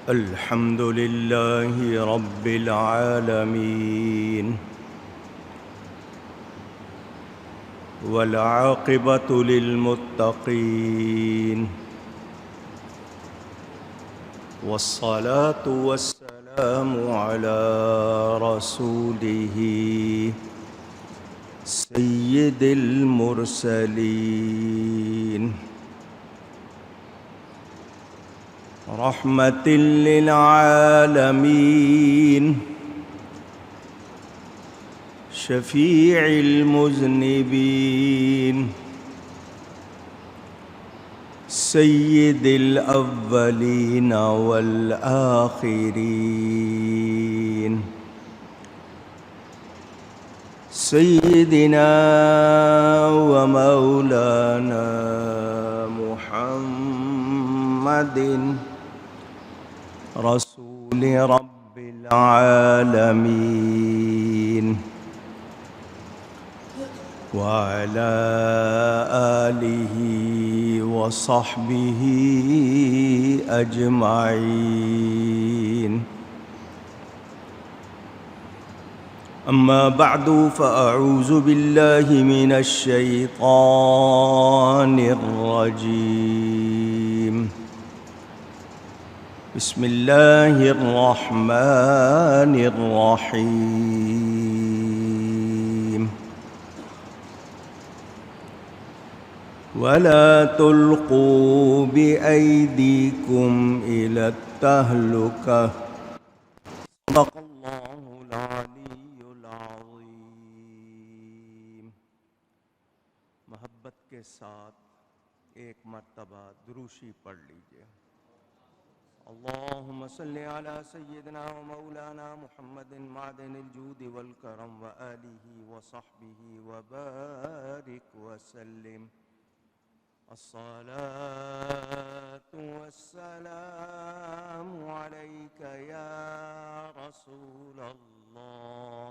الحمد لله رب العالمين والعاقبة للمتقين والصلاة والسلام على رسوله سيد المرسلين رحمة للعالمين شفيع المذنبين سيد الأولين والآخرين سيدنا ومولانا محمد رسول رب العالمين وعلى آله وصحبه أجمعين. أما بعد فأعوذ بالله من الشيطان الرجيم. بسم الله الرحمن الرحيم. ولا تلقوا بأيديكم إلى التهلكة. صدق الله العلي العظيم. محبت کے ساتھ ایک مرتبہ دروشی پڑھ لیجئے. اللهم صل على سيدنا ومولانا محمد معدن الجود والكرم وآله وصحبه وبارك وسلم. الصلاة والسلام عليك يا رسول الله.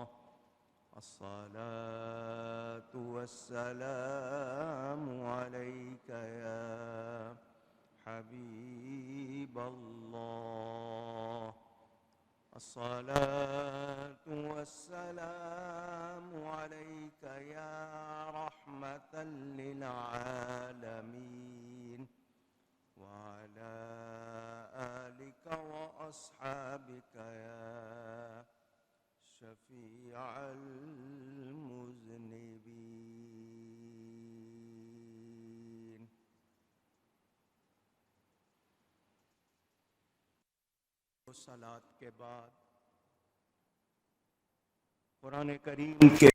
الصلاة والسلام عليك يا حبيب الله. الصلاة والسلام عليك يا رحمة للعالمين وعلى آلك وأصحابك يا شفيع المذنبين. صلاة کے بعد قرآن کریم کے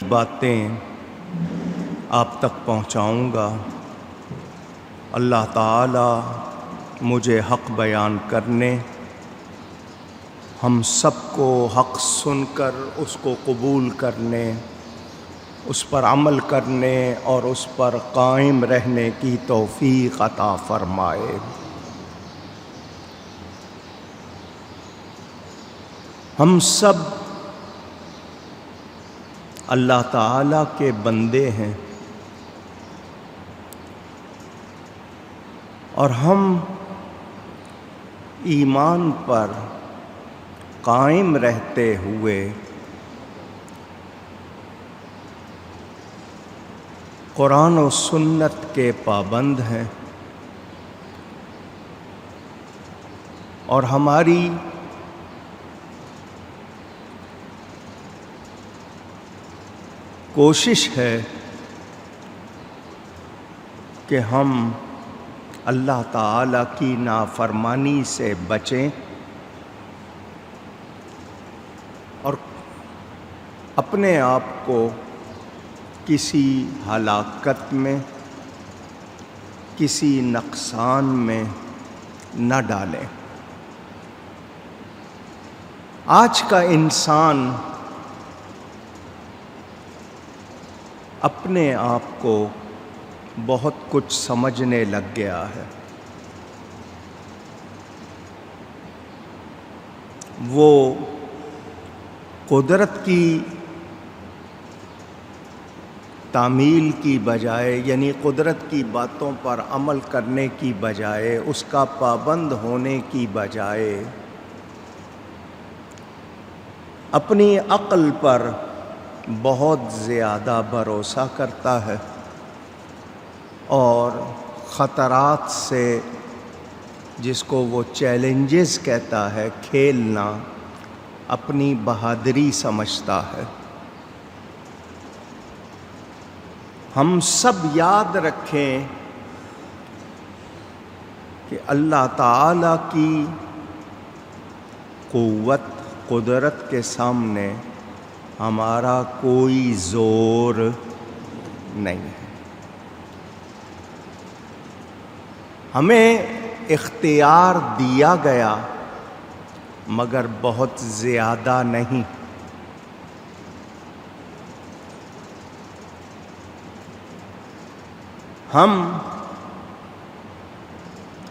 باتیں آپ تک پہنچاؤں گا. اللہ تعالی مجھے حق بیان کرنے، ہم سب کو حق سن کر اس کو قبول کرنے، اس پر عمل کرنے اور اس پر قائم رہنے کی توفیق عطا فرمائے. ہم سب اللہ تعالیٰ کے بندے ہیں اور ہم ایمان پر قائم رہتے ہوئے قرآن و سنت کے پابند ہیں، اور ہماری کوشش ہے کہ ہم اللہ تعالیٰ کی نافرمانی سے بچیں اور اپنے آپ کو کسی ہلاکت میں، کسی نقصان میں نہ ڈالیں. آج کا انسان اپنے آپ کو بہت کچھ سمجھنے لگ گیا ہے. وہ قدرت کی تعمیل کی بجائے یعنی قدرت کی باتوں پر عمل کرنے کی بجائے، اس کا پابند ہونے کی بجائے اپنی عقل پر بہت زیادہ بھروسہ کرتا ہے اور خطرات سے، جس کو وہ چیلنجز کہتا ہے، کھیلنا اپنی بہادری سمجھتا ہے۔ ہم سب یاد رکھیں کہ اللہ تعالیٰ کی قوت، قدرت کے سامنے ہمارا کوئی زور نہیں ہے۔ ہمیں اختیار دیا گیا مگر بہت زیادہ نہیں۔ ہم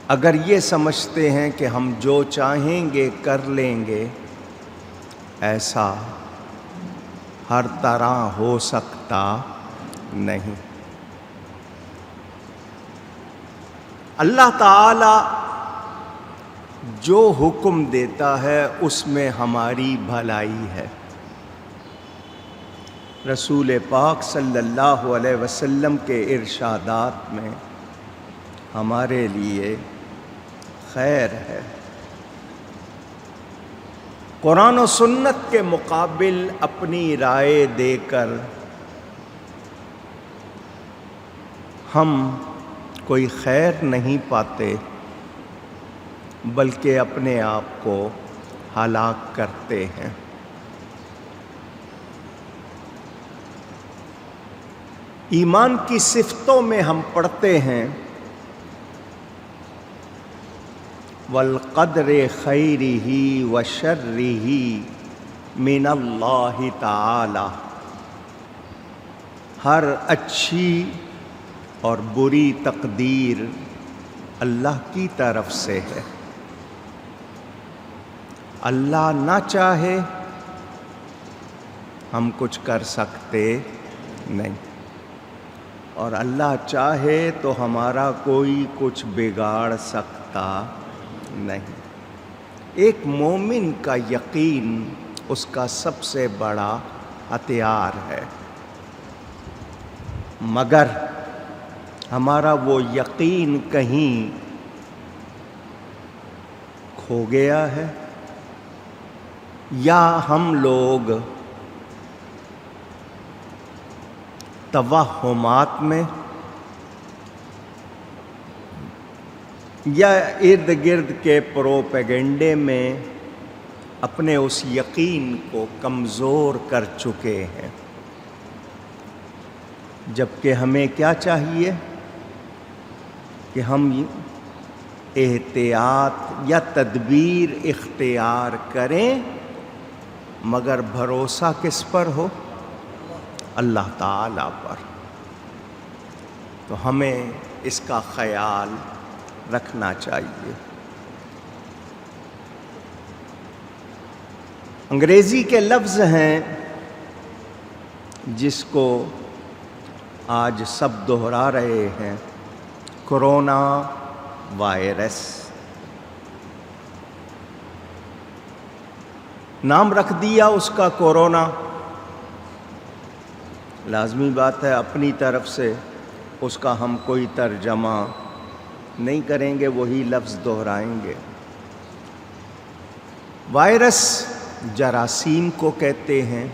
اگر یہ سمجھتے ہیں کہ ہم جو چاہیں گے کر لیں گے، ایسا ہر طرح ہو سکتا نہیں۔ اللہ تعالی جو حکم دیتا ہے اس میں ہماری بھلائی ہے۔ رسول پاک صلی اللہ علیہ وسلم کے ارشادات میں ہمارے لیے خیر ہے۔ قرآن و سنت کے مقابل اپنی رائے دے کر ہم کوئی خیر نہیں پاتے، بلکہ اپنے آپ کو ہلاک کرتے ہیں۔ ایمان کی صفتوں میں ہم پڑھتے ہیں وَالْقَدْرِ خَيْرِهِ وَشَرِّهِ مِنَ اللَّهِ تَعَالَى، ہر اچھی اور بری تقدیر اللہ کی طرف سے ہے۔ اللہ نہ چاہے ہم کچھ کر سکتے نہیں، اور اللہ چاہے تو ہمارا کوئی کچھ بگاڑ سکتا نہیں۔ ایک مومن کا یقین اس کا سب سے بڑا ہتھیار ہے، مگر ہمارا وہ یقین کہیں کھو گیا ہے، یا ہم لوگ توہمات میں یا ارد گرد کے پروپیگنڈے میں اپنے اس یقین کو کمزور کر چکے ہیں، جبکہ ہمیں کیا چاہیے کہ ہم احتیاط یا تدبیر اختیار کریں، مگر بھروسہ کس پر ہو؟ اللہ تعالی پر۔ تو ہمیں اس کا خیال رکھنا چاہیے۔ انگریزی کے لفظ ہیں جس کو آج سب دہرا رہے ہیں، کورونا وائرس۔ نام رکھ دیا اس کا کورونا، لازمی بات ہے اپنی طرف سے اس کا ہم کوئی ترجمہ نہیں کریں گے، وہی لفظ دہرائیں گے۔ وائرس جراثیم کو کہتے ہیں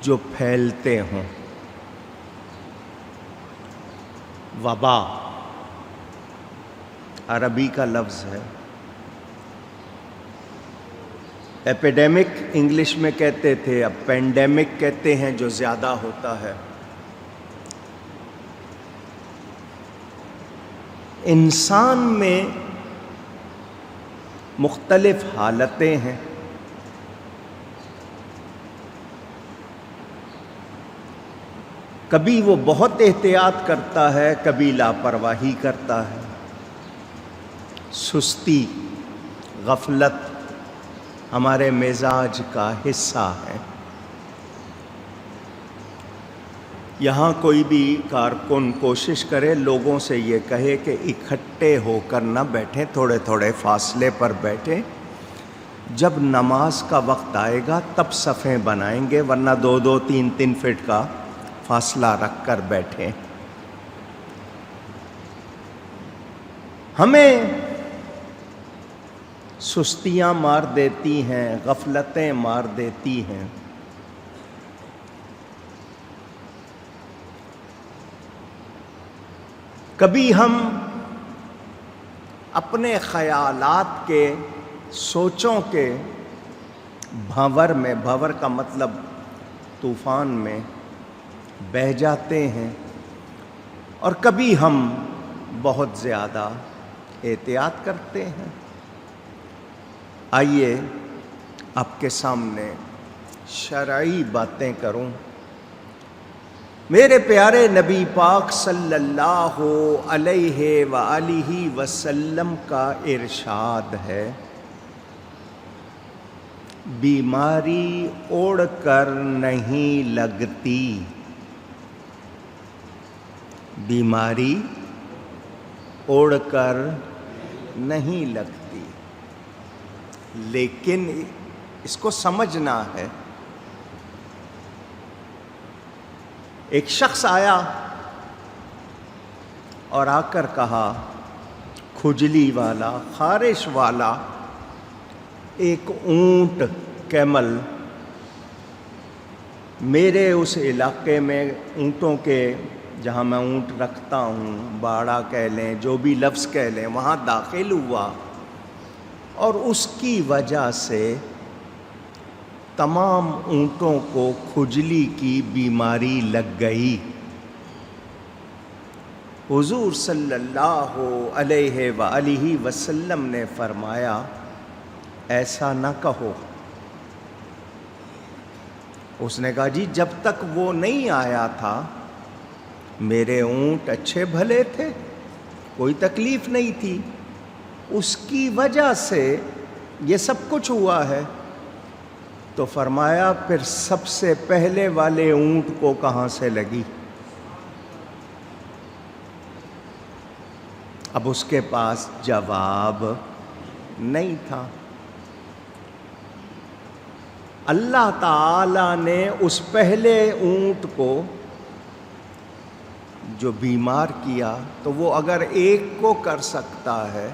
جو پھیلتے ہوں۔ وبا عربی کا لفظ ہے۔ ایپیڈیمک انگلش میں کہتے تھے، اب پینڈیمک کہتے ہیں جو زیادہ ہوتا ہے۔ انسان میں مختلف حالتیں ہیں۔ کبھی وہ بہت احتیاط کرتا ہے، کبھی لاپرواہی کرتا ہے۔ سستی، غفلت ہمارے مزاج کا حصہ ہے۔ یہاں کوئی بھی کارکن کوشش کرے لوگوں سے یہ کہے کہ اکٹھے ہو کر نہ بیٹھیں، تھوڑے تھوڑے فاصلے پر بیٹھیں، جب نماز کا وقت آئے گا تب صفیں بنائیں گے، ورنہ 2-2 3-3 فٹ کا فاصلہ رکھ کر بیٹھیں۔ ہمیں سستیاں مار دیتی ہیں، غفلتیں مار دیتی ہیں۔ کبھی ہم اپنے خیالات کے، سوچوں کے بھنور میں، بھنور کا مطلب طوفان میں بہہ جاتے ہیں، اور کبھی ہم بہت زیادہ احتیاط کرتے ہیں۔ آئیے آپ کے سامنے شرعی باتیں کروں۔ میرے پیارے نبی پاک صلی اللہ علیہ وآلہ وسلم کا ارشاد ہے، بیماری اڑ کر نہیں لگتی، بیماری اڑ کر نہیں لگتی، لیکن اس کو سمجھنا ہے۔ ایک شخص آیا اور آ کر کہا، کھجلی والا، خارش والا ایک اونٹ، کیمل میرے اس علاقے میں، اونٹوں کے جہاں میں اونٹ رکھتا ہوں، باڑہ کہہ لیں، جو بھی لفظ کہہ لیں، وہاں داخل ہوا، اور اس کی وجہ سے تمام اونٹوں کو کھجلی کی بیماری لگ گئی۔ حضور صلی اللہ علیہ وآلہ وسلم نے فرمایا، ایسا نہ کہو۔ اس نے کہا، جی جب تک وہ نہیں آیا تھا میرے اونٹ اچھے بھلے تھے، کوئی تکلیف نہیں تھی، اس کی وجہ سے یہ سب کچھ ہوا ہے۔ تو فرمایا، پھر سب سے پہلے والے اونٹ کو کہاں سے لگی؟ اب اس کے پاس جواب نہیں تھا۔ اللہ تعالی نے اس پہلے اونٹ کو جو بیمار کیا، تو وہ اگر ایک کو کر سکتا ہے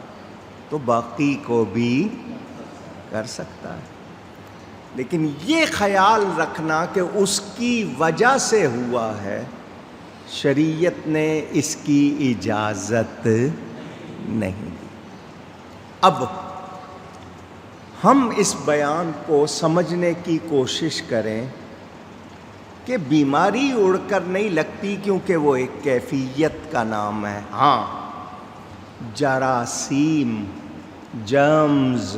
تو باقی کو بھی کر سکتا ہے۔ لیکن یہ خیال رکھنا کہ اس کی وجہ سے ہوا ہے، شریعت نے اس کی اجازت نہیں دی۔ اب ہم اس بیان کو سمجھنے کی کوشش کریں کہ بیماری اڑ کر نہیں لگتی، کیونکہ وہ ایک کیفیت کا نام ہے۔ ہاں، جراثیم، جرمز،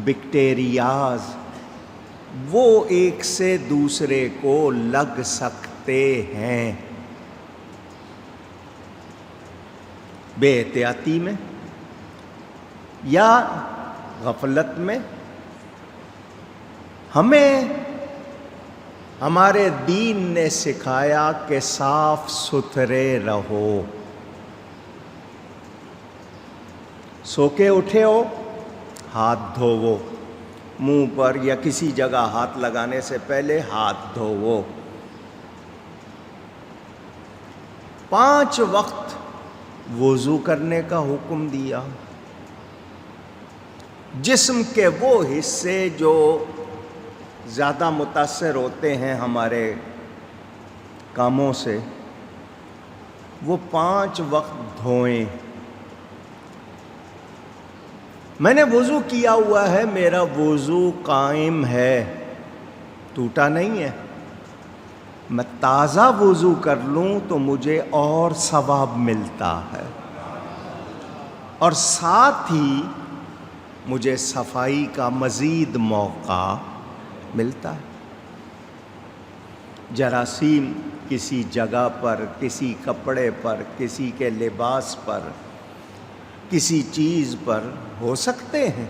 بیکٹیریاز، وہ ایک سے دوسرے کو لگ سکتے ہیں بے احتیاطی میں یا غفلت میں۔ ہمیں ہمارے دین نے سکھایا کہ صاف ستھرے رہو۔ سو کے اٹھے ہو، ہاتھ دھوو، منہ پر یا کسی جگہ ہاتھ لگانے سے پہلے ہاتھ دھوو۔ 5 وقت وضو کرنے کا حکم دیا۔ جسم کے وہ حصے جو زیادہ متاثر ہوتے ہیں ہمارے کاموں سے، وہ 5 وقت دھوئیں۔ میں نے وضو کیا ہوا ہے، میرا وضو قائم ہے، ٹوٹا نہیں ہے۔ میں تازہ وضو کر لوں تو مجھے اور ثواب ملتا ہے، اور ساتھ ہی مجھے صفائی کا مزید موقع ملتا ہے۔ جراثیم کسی جگہ پر، کسی کپڑے پر، کسی کے لباس پر، کسی چیز پر ہو سکتے ہیں،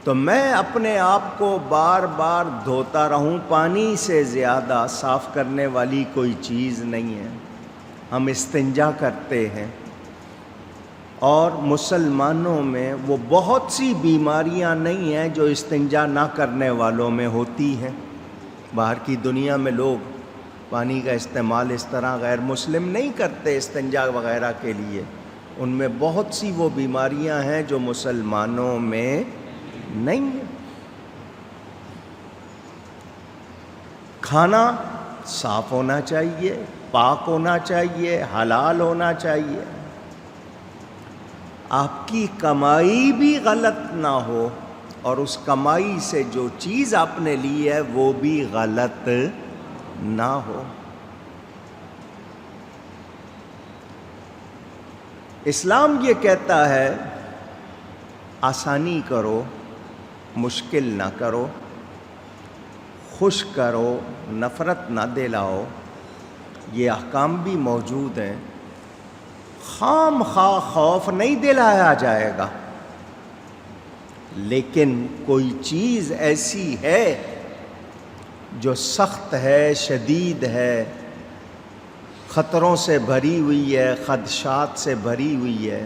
تو میں اپنے آپ کو بار بار دھوتا رہوں، پانی سے زیادہ صاف کرنے والی کوئی چیز نہیں ہے۔ ہم استنجا کرتے ہیں، اور مسلمانوں میں وہ بہت سی بیماریاں نہیں ہیں جو استنجا نہ کرنے والوں میں ہوتی ہیں۔ باہر کی دنیا میں لوگ پانی کا استعمال اس طرح غیر مسلم نہیں کرتے استنجا وغیرہ کے لیے، ان میں بہت سی وہ بیماریاں ہیں جو مسلمانوں میں نہیں ہیں۔ کھانا صاف ہونا چاہیے، پاک ہونا چاہیے، حلال ہونا چاہیے، آپ کی کمائی بھی غلط نہ ہو، اور اس کمائی سے جو چیز آپ نے لی ہے وہ بھی غلط نہ ہو۔ اسلام یہ کہتا ہے آسانی کرو، مشکل نہ کرو، خوش کرو، نفرت نہ دلاؤ، یہ احکام بھی موجود ہیں۔ خام خواہ خوف نہیں دلایا جائے گا، لیکن کوئی چیز ایسی ہے جو سخت ہے، شدید ہے، خطروں سے بھری ہوئی ہے، خدشات سے بھری ہوئی ہے،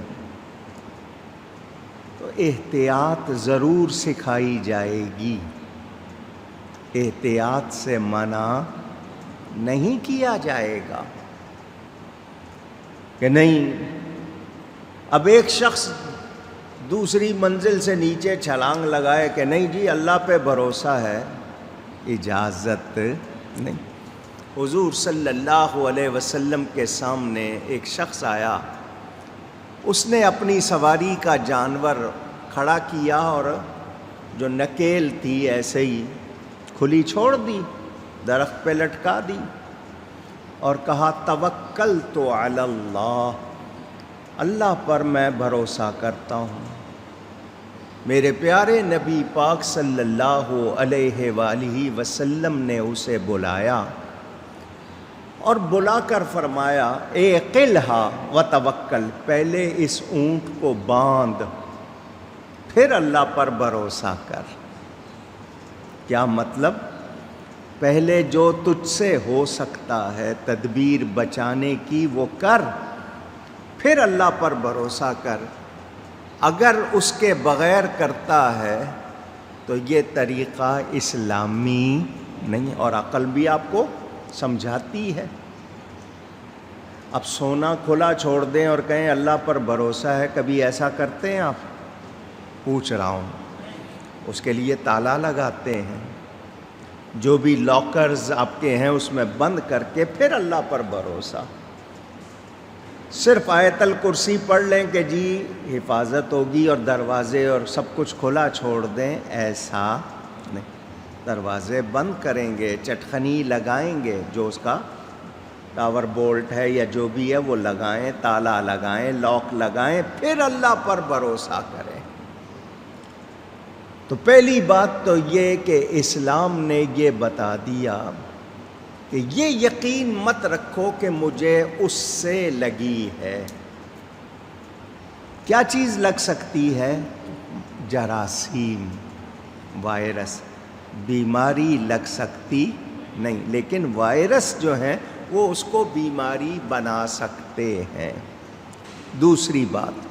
تو احتیاط ضرور سکھائی جائے گی، احتیاط سے منع نہیں کیا جائے گا کہ نہیں۔ اب ایک شخص دوسری منزل سے نیچے چھلانگ لگائے کہ نہیں جی اللہ پہ بھروسہ ہے، اجازت نہیں۔ حضور صلی اللہ علیہ وسلم کے سامنے ایک شخص آیا، اس نے اپنی سواری کا جانور کھڑا کیا اور جو نکیل تھی ایسے ہی کھلی چھوڑ دی، درخت پہ لٹکا دی، اور کہا توکلت علی اللہ، اللہ پر میں بھروسہ کرتا ہوں۔ میرے پیارے نبی پاک صلی اللہ علیہ وآلہ وسلم نے اسے بلایا اور بلا کر فرمایا اعقلھا وتوکل، پہلے اس اونٹ کو باندھ پھر اللہ پر بھروسہ کر۔ کیا مطلب؟ پہلے جو تجھ سے ہو سکتا ہے تدبیر بچانے کی وہ کر، پھر اللہ پر بھروسہ کر۔ اگر اس کے بغیر کرتا ہے تو یہ طریقہ اسلامی نہیں، اور عقل بھی آپ کو سمجھاتی ہے۔ اب سونا کھلا چھوڑ دیں اور کہیں اللہ پر بھروسہ ہے، کبھی ایسا کرتے ہیں آپ؟ پوچھ رہا ہوں۔ اس کے لیے تالا لگاتے ہیں، جو بھی لاکرز آپ کے ہیں اس میں بند کر کے پھر اللہ پر بھروسہ۔ صرف آیت الکرسی پڑھ لیں کہ جی حفاظت ہوگی اور دروازے اور سب کچھ کھلا چھوڑ دیں، ایسا نہیں۔ دروازے بند کریں گے، چٹخنی لگائیں گے، جو اس کا ٹاور بولٹ ہے یا جو بھی ہے وہ لگائیں، تالا لگائیں، لاک لگائیں، پھر اللہ پر بھروسہ کریں۔ تو پہلی بات تو یہ کہ اسلام نے یہ بتا دیا کہ یہ یقین مت رکھو کہ مجھے اس سے لگی ہے۔ کیا چیز لگ سکتی ہے؟ جراثیم، وائرس، بیماری لگ سکتی نہیں، لیکن وائرس جو ہیں وہ اس کو بیماری بنا سکتے ہیں۔ دوسری بات،